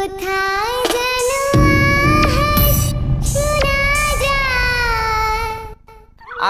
কোথায় যেন আওয়াজ শোনা যায়।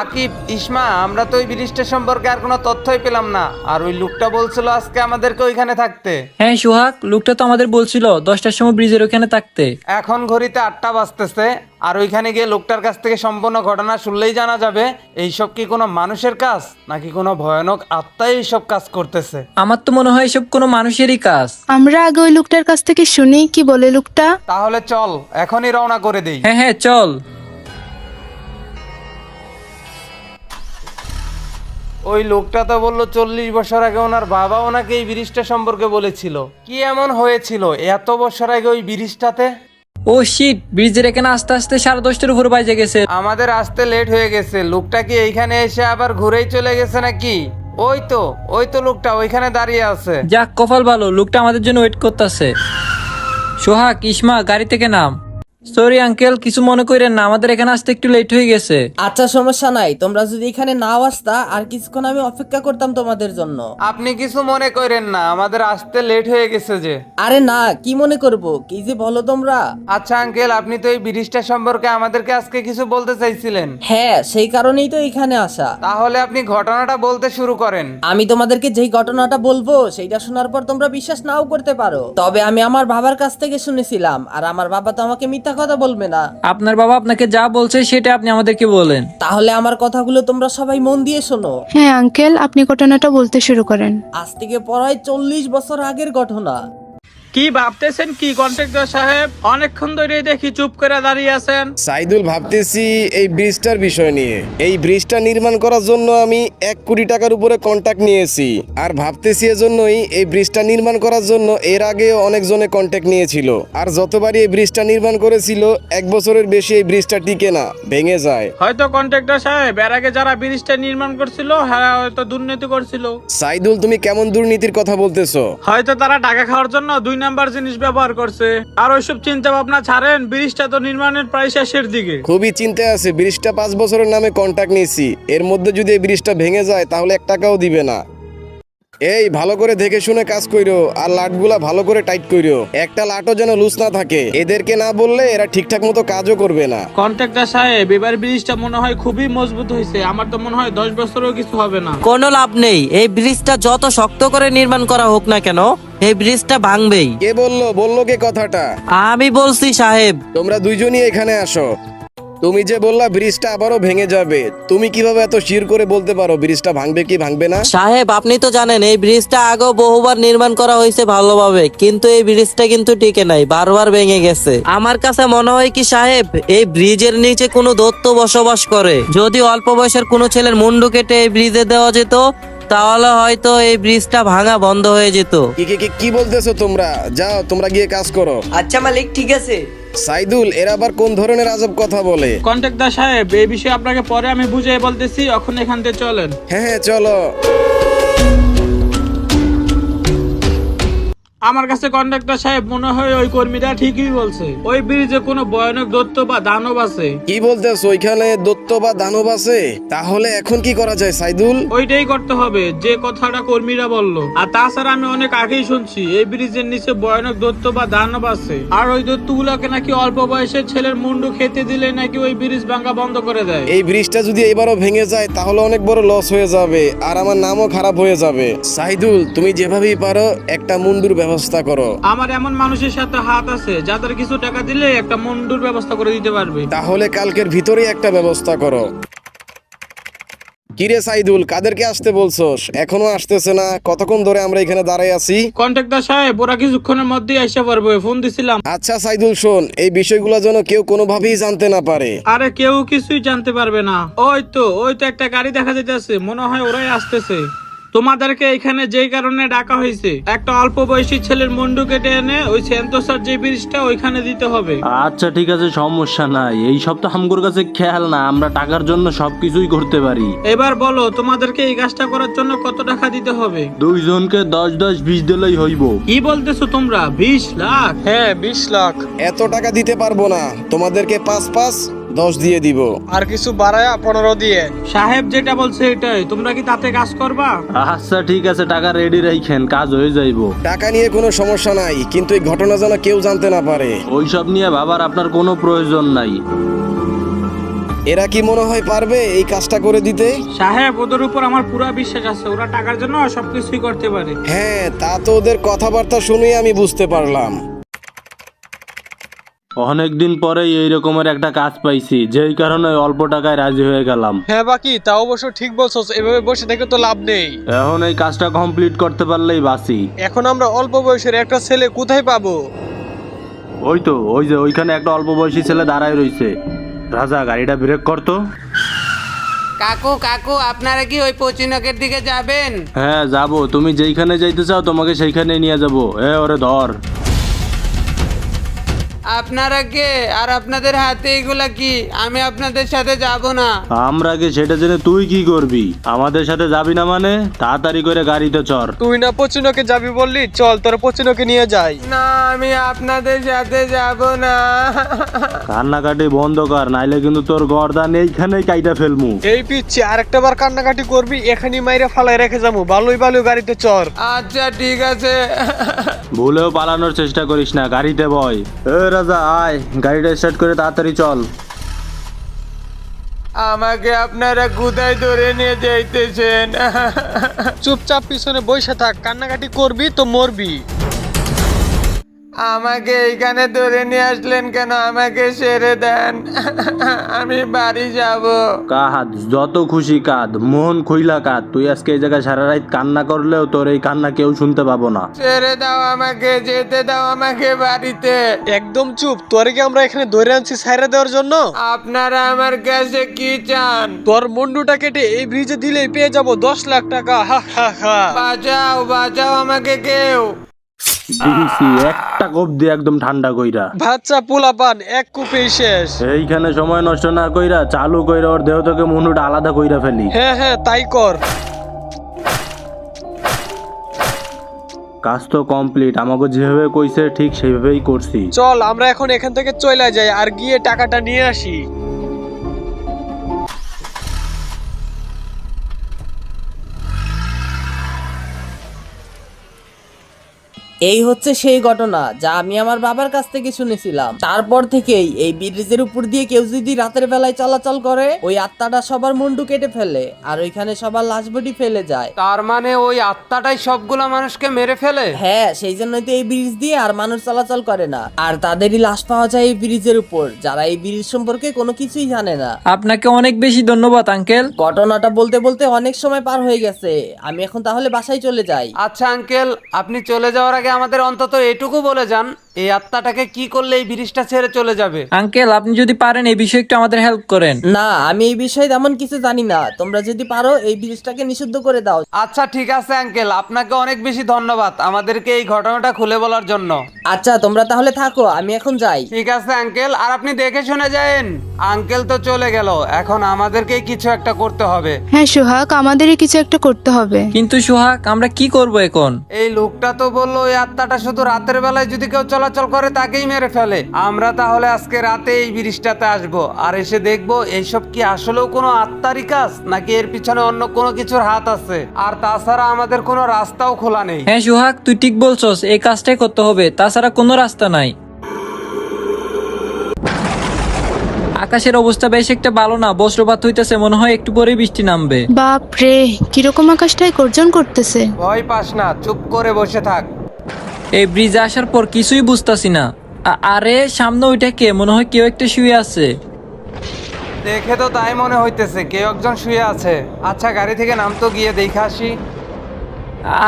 আকিব, ইসমা, আমরা তো ওই ব্রিজটা সম্পর্কে আর কোনো তথ্যই পেলাম না। আর ওই লোকটা বলছিল আজকে আমাদেরকে ওইখানে থাকতে। হ্যাঁ সোহাগ, লোকটা তো আমাদের বলছিল 10টার সময় ব্রিজের ওখানে থাকতে। এখন ঘড়িতে 8টা বাজতেছে। আর ওইখানে গিয়ে লোকটার কাছ থেকে সম্পূর্ণ ঘটনা শুনলেই জানা যাবে এইসব কি কোনো মানুষের কাজ নাকি কোনো ভয়ানক আত্মাই এইসব কাজ করতেছে। আমার তো মনে হয় এসব কোনো মানুষেরই কাজ। আমরা আগে ওই লোকটার কাছ থেকে শুনি কি বলে লোকটা। তাহলে চল এখনই রওনা করে দেই। হ্যাঁ হ্যাঁ চল। ওই লোকটা তো বললো 40 বছর আগে ওনার বাবা ওনাকে এই ব্রিজটা সম্পর্কে বলেছিল। কি এমন হয়েছিল এত বছর আগে ওই ব্রিজটাতে? ও শিট, ব্রিজের এখানে আস্তে আস্তে 10:30টার উপর বাজে গেছে। আমাদের আসতে লেট হয়ে গেছে। লোকটা কি এইখানে এসে আবার ঘুরেই চলে গেছে নাকি? ওই তো লোকটা ওইখানে দাঁড়িয়ে আছে। যাক কপাল ভালো, লোকটা আমাদের জন্য ওয়েট করতেছে। সোহাগ, ইসমা, গাড়ি থেকে নাম। সরি আঙ্কেল, কিছু মনে করেন না, আমাদের এখানে আসতে একটু লেট হয়ে গেছে। আচ্ছা সমস্যা নাই, তোমরা যদি এখানে নাও আসতা আর কিছুক্ষণ আমি অপেক্ষা করতাম তোমাদের জন্য। আপনি কিছু মনে করেন না, আমাদের আসতে লেট হয়ে গেছে যে। আরে না, কি মনে করব, কি যে বলো তোমরা। আচ্ছা আঙ্কেল, আপনি তো এই ব্রিজটা সম্পর্কে আমাদেরকে আজকে কিছু বলতে চাইছিলেন। হ্যাঁ, সেই কারণেই তো এখানে আসা। তাহলে আপনি ঘটনাটা বলতে শুরু করেন। আমি তোমাদেরকে যেই ঘটনাটা বলবো সেইটা শোনার পর তোমরা বিশ্বাস নাও করতে পারো, তবে আমি আমার বাবার কাছ থেকে শুনেছিলাম, আর আমার বাবা তো আমাকে মিথ্যা কথা বলবে না। আপনার বাবা আপনাকে যা বলছে সেটা আপনি আমাদেরকে বলেন। তাহলে আমার কথাগুলো তোমরা সবাই মন দিয়ে শোনো। হ্যাঁ আঙ্কেল, আপনি ঘটনাটা বলতে শুরু করেন। আজ থেকে প্রায় 40 বছর আগের ঘটনা। কি ভাবতেছেন কি কন্ট্রাক্টর সাহেব? অনেকক্ষণ ধরে দেখি চুপ করে দাঁড়িয়ে আছেন। সাইদুল, ভাবতেছি এই ব্রিজটার বিষয় নিয়ে। এই ব্রিজটা নির্মাণ করার জন্য আমি 1 কোটি টাকার উপরে কন্ট্রাক্ট নিয়েছি। আর ভাবতেছি এজন্যই এই ব্রিজটা নির্মাণ করার জন্য এর আগে অনেকজনে কন্ট্রাক্ট নিয়েছিল। আর যতবারই এই ব্রিজটা নির্মাণ করেছিল 1 বছরের বেশি এই ব্রিজটা টিকে না, ভেঙে যায়। হয়তো কন্ট্রাক্টর সাহেব এর আগে যারা ব্রিজটা নির্মাণ করছিল হ্যাঁ হয়তো দুর্নীতি করছিল। সাইদুল, তুমি কেমন দুর্নীতির কথা বলতেছো? হয়তো তারা টাকা খাওয়ার জন্য 2 নাম্বার জিনিস ব্যবহার করছে। আর ওইসব চিন্তা ভাবনা ছাড়েন, ব্রিজটা তো নির্মাণের প্রায় শেষের দিকে। খুবই চিন্তা আছে। ব্রিজটা 5 বছরের নামে কন্ট্রাক্ট নিয়েছি, এর মধ্যে যদি এই ব্রিজটা ভেঙে যায় তাহলে 1 টাকাও দিবে না। এই ভালো করে দেখে শুনে কাজ কইরো, আর লাটগুলা ভালো করে টাইট কইরো, একটা লাটও যেন লুজ না থাকে। এদেরকে না বললে এরা ঠিকঠাক মতো কাজও করবে না। কন্ট্রাক্টর সাহেব, এবার ব্রিজটা মনে হয় খুবই মজবুত হয়েছে। আমার তো মনে হয় 10 বছরেও কিছু হবে না। কোনো লাভ নেই, এই ব্রিজটা যত শক্ত করে নির্মাণ করা হোক না কেন, এই ব্রিজটা ভাঙবেই। কে বললো কে কথাটা? আমি বলছি সাহেব। তোমরা দুইজনই এখানে আসো। তুমি যে বললা ব্রিজটা আবারও ভেঙে যাবে, তুমি কিভাবে এত শির করে বলতে পারো ব্রিজটা ভাঙবে কি ভাঙবে না? সাহেব, আপনি তো জানেন এই ব্রিজটা আগেও বহুবার নির্মাণ করা হয়েছে ভালোভাবে, কিন্তু এই ব্রিজটা কিন্তু টিকে নাই, বারবার ভেঙে গেছে। আমার কাছে মনে হয় কি সাহেব, এই ব্রিজের নিচে কোনো দৈত্য বসবাস করে। যদি অল্প বয়সের কোনো ছেলের মুন্ডু কেটে এই ব্রিজে দেওয়া যেত তাহলে হয়তো এই ব্রিজটা ভাঙা বন্ধ হয়ে যেত। কি বলতেছো তোমরা? যাও তোমরা গিয়ে কাজ করো। আচ্ছা মালিক, ঠিক আছে। সাইদুল, এরা আবার কোন ধরনের আজব কথা বলে? কন্ট্রাক্টর সাহেব, এই বিষয়ে আপনাকে পরে আমি বুঝিয়ে বলতেছি, এখন এখান থেকে চলেন। হ্যাঁ চলো। আমার কাছে কন্ট্রাক্টর সাহেব মনে হয় ওই কর্মীরা ঠিকই বলছে। ওই ব্রিজে কোনো ভয়ানক দৈত্য বা দানব আছে। কি বলতেছো? ওইখানে দৈত্য বা দানব আছে? তাহলে এখন কি করা যায় সাইদুল? ওইটাই করতে হবে যে কথাটা কর্মীরা বললো। আর তাছাড়া আমি অনেক আগেই শুনছি এই ব্রিজের নিচে ভয়ানক দৈত্য বা দানব আছে। আর ওই দৈত্যগুলোকে নাকি অল্প বয়সের ছেলের মুন্ডু খেতে দিলে নাকি ওই ব্রিজ ভাঙা বন্ধ করে দেয়। এই ব্রিজটা যদি এবারও ভেঙে যায় তাহলে অনেক বড় লস হয়ে যাবে, আর আমার নামও খারাপ হয়ে যাবে। সাইদুল, তুমি যেভাবেই পারো একটা মুন্ডুর ব্যবস্থা করো। আমার এমন মানুষের সাথে হাত আছে যাদের কিছু টাকা দিলে একটা মুন্ডুর ব্যবস্থা করে দিতে পারবে। তাহলে কালকের ভিতরেই একটা ব্যবস্থা করো। কিরে সাইদুল, কাদেরকে আসতে বলছস? এখনো আসতেছে না? কতক্ষণ ধরে আমরা এখানে দাঁড়াই আছি। কন্ট্রাক্টর সাহেব, ওরা কিছুক্ষণের মধ্যেই এসে পারবে, ফোন দিছিলাম। আচ্ছা সাইদুল শোন, এই বিষয়গুলো যেন কেউ কোনোভাবেই জানতে না পারে। আরে কেউ কিছুই জানতে পারবে না। ওই তো একটা গাড়ি দেখা যাইতেছে, মনে হয় ওরাই আসতেছে। তোমাদেরকে এখানে যেই কারণে ডাকা হয়েছে, একটা অল্প বয়সী ছেলের মুন্ডু কেটে এনে ওই সেন্তোসার যে ব্রিজটা ওইখানে দিতে হবে। আচ্ছা ঠিক আছে, সমস্যা নাই। এই সব তো আমগোর কাছে খেয়াল না, আমরা টাকার জন্য সবকিছুই করতে পারি। এবার বলো তোমাদেরকে এই কাজটা করার জন্য কত টাকা দিতে হবে? 2 জনকে 10-10-20 দিলেই হইব। কি বলতেছো তোমরা? 20 লাখ? হ্যাঁ 20 লাখ। এত টাকা দিতে পারবো না, তোমাদেরকে 5-5 10 দিয়ে দিব। আর কিছু বাড়ায়া 15 দিয়ে। সাহেব যেটা বলছে এটাই, তোমরা কি তাতে কাজ করবা? আচ্ছা ঠিক আছে, টাকা রেডি রাখেন, কাজ হয়ে যাইবো। টাকা নিয়ে কোনো সমস্যা নাই, কিন্তু এই ঘটনা যেন কেউ জানতে না পারে। ওইসব নিয়ে ভাবার আপনার কোনো প্রয়োজন নাই। এরা কি মনে হয় পারবে এই কাজটা করে দিতে? সাহেব ওদের উপর আমার পুরো বিশ্বাস আছে, ওরা টাকার জন্য সবকিছুই করতে পারে। হ্যাঁ, তা তো ওদের কথাবার্তা শুনেই আমি বুঝতে পারলাম। অনেকদিন পরেই এই রকমের একটা কাজ পাইছি, যেই কারণে অল্প টাকায় রাজি হয়ে গেলাম। হ্যাঁ বাকি, তা অবশ্য ঠিক বলছস, এভাবে বসে থেকে তো লাভ নেই। এখন এই কাজটা কমপ্লিট করতে পারলেই বাঁচি। এখন আমরা অল্প বয়সের একটা ছেলে কোথায় পাবো? ওই তো, ওই যে ওইখানে একটা অল্প বয়সী ছেলে দাঁড়ায় রইছে। রাজা, গাড়িটা ব্রেক করতো। কাকু কাকু, আপনারা কি ওই পচিনকের দিকে যাবেন? হ্যাঁ যাবো, তুমি যেইখানে যাইতে চাও তোমাকে সেইখানে নিয়ে যাবো। ওরে ধর। আপনারা কে আর আপনাদের হাতে এগুলা কি? আমি আপনাদের সাথে যাব না। আমরা কি সেটা জেনে তুই কি করবি? আমাদের সাথে যাবি না মানে? তাড়াতাড়ি করে গাড়িতে চড়। তুই না পচিনকে যাবি বললি, চল তোর পচিনকে নিয়ে যাই। না, আমি আপনাদের সাথে যাব না। কান্নাকাটি বন্ধ কর, নাইলে কিন্তু তোর গর্দান এইখানেই কাইটা ফেলমু। এই পিচ্ছি আরেকটা বার কান্নাকাটি করবি, এখানেই মাইরা ফালাই রেখে যাবো। ভালোই গাড়িতে চর। আচ্ছা ঠিক আছে। ভুলেও পালানোর চেষ্টা করিস না, গাড়িতে বয়। রাজা আয়, গাড়িটা স্টার্ট করে তাড়াতাড়ি চল। আমাকে আপনারা কোথায় ধরে নিয়ে যাইতেছেন? চুপচাপ পিছনে বসে থাক, কান্নাকাটি করবি তো মরবি। আমাকে এইখানে ধরে নিয়ে আসলেন কেন? আমাকে ছেড়ে দেন, আমি বাড়ি যাব। কাঁদ, যত খুশি কাঁদ, মন খুইলা কাঁদ। তুই আজকে এই জায়গায় সারা রাত কান্না করলেও তোর এই কান্না কেউ শুনতে পাবো না। ছেড়ে দাও আমাকে, যেতে দাও আমাকে বাড়িতে। একদম চুপ, তোরে কি আমরা এখানে ধরে আনছি ছাইরা দেওয়ার জন্য? আপনারা আমার কাছে কি চান? তোর মুন্ডুটা কেটে এই ব্রিজে দিলেই পেয়ে যাবো 10 লাখ টাকা। হা হা হা। বাঁচাও বাঁচাও আমাকে কেউ। দিছি একটা কোপ দিয়ে একদম ঠান্ডা কইরা। বাচ্চা পোলাপান এক কূপেই শেষ। এইখানে সময় নষ্ট না কইরা চালু কইরা ওর দেহ থেকে মুন্ডুটা আলাদা কইরা ফেলি। হ্যাঁ হ্যাঁ তাই কর। কাজ তো কমপ্লিট, আমাকে যেভাবে কইছে ঠিক সেইভাবেই করছি। চল আমরা এখন এখান থেকে চলে যাই আর গিয়ে টাকাটা নিয়ে আসি। এই হচ্ছে সেই ঘটনা যা আমি আমার বাবার কাছ থেকে শুনেছিলাম। তারপর থেকেই এই ব্রিজের উপর দিয়ে কেউ যদি রাতের বেলায় চলাচল করে, ওই আত্মাটা সবার মুন্ডু কেটে ফেলে আর ওইখানে সবার লাশ বডি ফেলে যায়। তার মানে ওই আত্মাটাই সবগুলা মানুষকে মেরে ফেলে? হ্যাঁ, সেই জন্যই তো এই ব্রিজ দিয়ে আর মানুষ চলাচল করে না, আর তাদেরই লাশ পাওয়া যায় এই ব্রিজের উপর, যারা এই ব্রিজ সম্পর্কে কোনো কিছুই জানে না। আপনাকে অনেক বেশি ধন্যবাদ আঙ্কেল। ঘটনাটা বলতে বলতে অনেক সময় পার হয়ে গেছে, আমি এখন তাহলে বাসায় চলে যাই। আচ্ছা আঙ্কেল, আপনি চলে যাওয়ার আগে আমাদের অন্তত এটুকু বলে যান, এই আত্মাটাকে কি করলে এই ব্রিজটা ছেড়ে চলে যাবে? আঙ্কেল, আপনি যদি পারেন এই বিষয়ে একটু আমাদের হেল্প করেন। না, আমি এই বিষয়ে তেমন কিছু জানি না, তোমরা যদি পারো এই ব্রিজটাকে নিষিদ্ধ করে দাও। আচ্ছা ঠিক আছে আঙ্কেল, আপনাকে অনেক বেশি ধন্যবাদ আমাদেরকে এই ঘটনাটা খুলে বলার জন্য। আচ্ছা তোমরা তাহলে থাকো, আমি এখন যাই। ঠিক আছে আঙ্কেল, আর আপনি দেখে শুনে যায়েন। আঙ্কেল তো চলে গেল, এখন আমাদেরকেই কিছু একটা করতে হবে। হ্যাঁ সোহাগ, আমাদেরই কিছু একটা করতে হবে। কিন্তু সোহাগ, আমরা কি করব এখন? এই লোকটা তো বললো ওই আত্মাটা শুধু রাতের বেলায় যদি কেউ চলাচল করে তাকেই মেরে ফেলে। আমরা তাহলে আজকে রাতে এই ব্রিজটাতে আসবো, আর এসে দেখবো এইসব কি আসলেও কোনো আত্মারই কাজ, নাকি এর পিছনে অন্য কোনো কিছুর হাত আছে। আর তাছাড়া আমাদের কোনো রাস্তাও খোলা নেই। হ্যাঁ সোহাগ, তুই ঠিক বলছস, এই কাজটাই করতে হবে, তাছাড়া কোনো রাস্তা নাই। আকাশের অবস্থা বেশ একটা ভালো না, বজ্রপাত হইতেছে, মনে হয় একটু পরে বৃষ্টি নামবে। বাপ রে, কিরকম আকাশটাই গর্জন করতেছে। ভয় পাস না, চুপ করে বসে থাক। এই ব্রিজে আসার পর কিছুই বুঝতাছি না। আরে সামনে ওইটা কে? মনে হয় কেউ একটা শুয়ে আছে। দেখে তো তাই মনে হইতেছে, কেউ একজন শুয়ে আছে। আচ্ছা গাড়ি থেকে নামতো, গিয়ে দেখে আসি।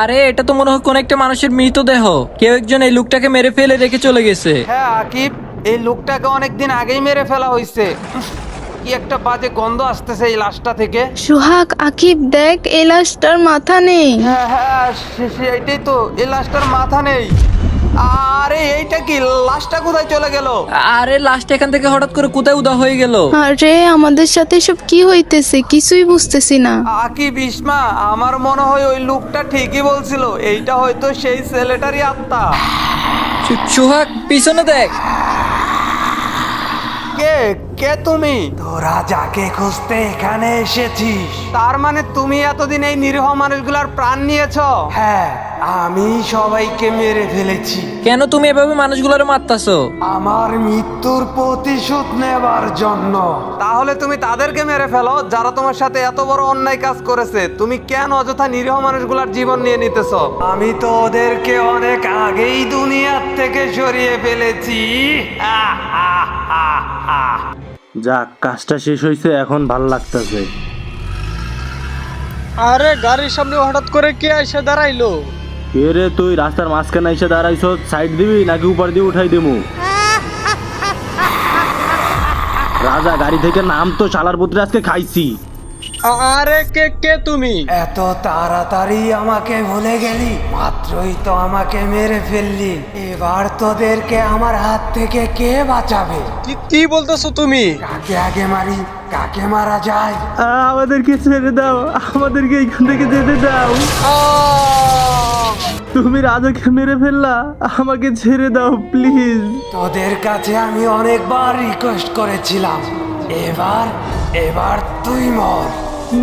আরে এটা তো মনে হয় কোন একটা মানুষের মৃতদেহ। কেউ একজন এই লোকটাকে মেরে ফেলে রেখে চলে গেছে। হ্যাঁ আকিব, এই লোকটাকে অনেকদিন আগেই মেরে ফেলা হয়েছে। কি একটা বাজে গন্ধ আসতেছে এই লাশটা থেকে। সোহাগ, আকিব দেখ, এই লাশটার মাথা নেই। হ্যাঁ হ্যাঁ, এইটাই তো, এই লাশটার মাথা নেই। আরে এইটা কি, লাশটা কোথায় চলে গেল? আরে লাশটা এখান থেকে হঠাৎ করে কোথায় উদা হয়ে গেল? আরে আমাদের সাথে সব কি হইতেছে, কিছুই বুঝতেছি না। আকিব, ইসমা, আমার মনে হয় ওই লোকটা ঠিকই বলছিল, এইটা হয়তো সেই ছেলেটারই আত্মা। সোহাগ, পিছনে দেখ। কে কে তুমি? তোরা যাকে খুঁজতে এখানে এসেছিস, তার মানে তুমি এতদিন এই নিরীহ মানুষগুলোর প্রাণ নিয়েছো? হ্যাঁ, আমি সবাইকে মেরে ফেলেছি। কেন তুমি এভাবে মানুষগুলোর মারতাছো? আমার মৃত্যুর প্রতিশোধ নেবার জন্য। তাহলে তুমি তাদেরকে মেরে ফেলো যারা তোমার সাথে এত বড় অন্যায় কাজ করেছে। তুমি কেন অযথা নিরীহ মানুষগুলোর জীবন নিয়ে নিতেছো? আমি তো ওদেরকে অনেক আগেই দুনিয়ার থেকে সরিয়ে ফেলেছি। যাক, কাজটা শেষ হয়েছে, এখন ভাল লাগতেছে। আরে গাড়ির সামনে হঠাৎ করে কে এসে দাঁড়াইলো? কে রে তুই? রাস্তার মাঝখানে এসে দাঁড়াইছ, সাইড দিবি নাকি উপর দিয়ে উঠাই দিমু? রাজা, গাড়ি থেকে নাম, তো শালার পুত্রে আজকে খাইছি। আরে কে কে তুমি? এত তাড়াতাড়ি আমাকে ভুলে গেলি? মাত্রই তো আমাকে মেরে ফেললি। এবার তোদেরকে আমার হাত থেকে কে বাঁচাবে? কি বলতেছো তুমি? কাকে আগে মারি, কাকে মারা যায়? আমাদেরকে ছেড়ে দাও, আমাদেরকে এখান থেকে যেতে দাও। তুমি রাজাকে মেরে ফেললা, আমাকে ছেড়ে দাও প্লিজ। তোদের কাছে আমি অনেকবার রিকোয়েস্ট করেছিলাম, এবার তুই মর।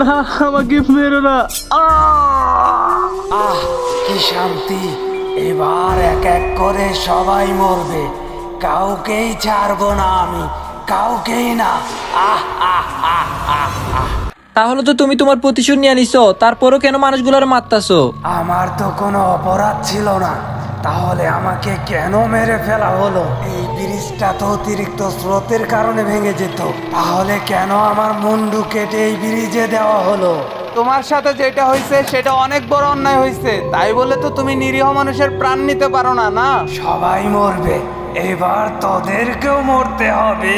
না, আমাকে মেরো না। আহ, কি শান্তি! এবার এক এক করে সবাই মরবে, কাউকেই ছাড়বো না আমি, কাউকেই না। আহ আহ আহ আহ আহ। তাহলে তো তুমি তোমার প্রতিশোধ নিয়ে নিছো, তারপরও কেন মানুষগুলোর মারতাছো? আমার তো কোনো অপরাধ ছিল না, তাহলে আমাকে কেন মেরে ফেলা হলো? এই ব্রিজটা তো অতিরিক্ত স্রোতের কারণে ভেঙে যেত, তাহলে কেন আমার মুন্ডু কেটে এই ব্রিজে দেওয়া হলো? তোমার সাথে যেটা হয়েছে সেটা অনেক বড় অন্যায় হয়েছে, তাই বলে তো তুমি নিরীহ মানুষের প্রাণ নিতে পারো না। না, সবাই মরবে, এবার তোদেরকেও মরতে হবে।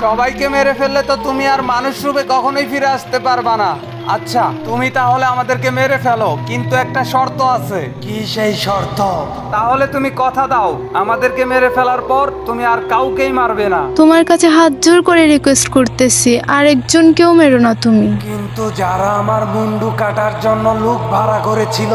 সবাইকে মেরে ফেললে তো তুমি আর মানুষ রূপে কখনোই ফিরে আসতে পারবা না। আচ্ছা, তুমি তাহলে আমাদেরকে মেরে ফেলো, কিন্তু একটা শর্ত আছে। কি সেই শর্ত? তাহলে তুমি কথা দাও, আমাদেরকে মেরে ফেলার পর তুমি আর কাউকেই মারবে না। তোমার কাছে হাত জোর করে রিকোয়েস্ট করতেছি, আরেকজনকেও মেরো না তুমি। কিন্তু যারা আমার মুন্ডু কাটার জন্য লোক ভাড়া করেছিল,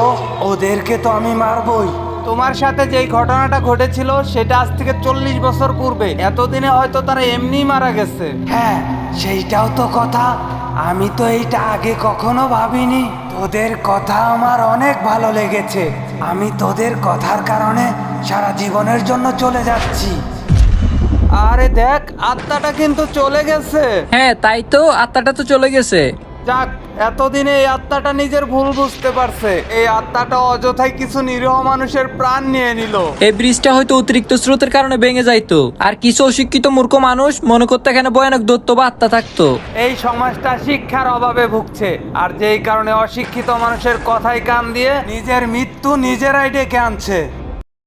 ওদেরকে তো আমি মারবই। তোমার সাথে যেই ঘটনাটা ঘটেছিল সেটা আজ থেকে 40 বছর পূর্বে। এতদিনে হয়তো তারা এমনিই মারা গেছে। হ্যাঁ, সেইটাও তো কথা। আমি তো এইটা আগে কখনো ভাবিনি। তোদের কথা আমার অনেক ভালো লেগেছে। আমি তোদের কথার কারণে সারা জীবনের জন্য চলে যাচ্ছি। আরে দেখ, আত্মাটা কিন্তু চলে গেছে। হ্যাঁ, তাই তো, আত্মাটা তো চলে গেছে। যাক, এতদিনে এই আত্মাটা নিজের ভুল বুঝতে পারছে। এই আত্মাটা অযথাই কিছু নিরীহ মানুষের প্রাণ নিয়ে নিল। এই ব্রিজটা হয়তো অতিরিক্ত স্রোতের কারণে ভেঙে যাইতো, আর কিছু অশিক্ষিত মূর্খ মানুষ মনে করতে এখানে ভয়ানক দৈত্য বা আত্মা থাকতো। এই সমাজটা শিক্ষার অভাবে ভুগছে, আর যেই কারণে অশিক্ষিত মানুষের কথায় কান দিয়ে নিজের মৃত্যু নিজেরাই ডেকে আনছে।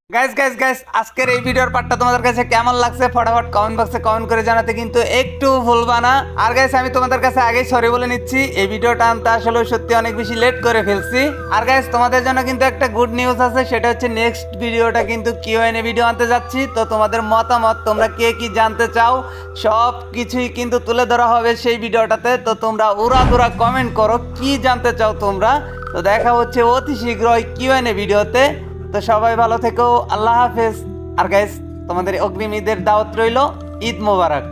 গাইস, আজকের এই ভিডিওর পার্টটা তোমাদের কাছে কেমন লাগছে ফটাফট কমেন্ট বক্সে কমেন্ট করে জানাতে কিন্তু একটু ভুলবা না। আর গাইস, আমি তোমাদের কাছে আগেই সরি বলে নিচ্ছি, এই ভিডিওটা আনতে আসলে সত্যি অনেক বেশি লেট করে ফেলছি। আর গাইস, তোমাদের জন্য কিন্তু একটা গুড নিউজ আছে, সেটা হচ্ছে নেক্সট ভিডিওটা কিন্তু কিউএনএ ভিডিও আনতে যাচ্ছি। তো তোমাদের মতামত, তোমরা কে কি জানতে চাও, সব কিছুই কিন্তু তুলে ধরা হবে সেই ভিডিওটাতে। তো তোমরা উড়াধুরা কমেন্ট করো কি জানতে চাও তোমরা। তো দেখা হচ্ছে অতি শীঘ্রই কিউএনএ ভিডিওতে। তো সবাই ভালো থেকো, আল্লাহ হাফেজ। আর গাইস, তোমাদের অগ্রিম ঈদের দাওয়াত রইল, ঈদ মোবারক।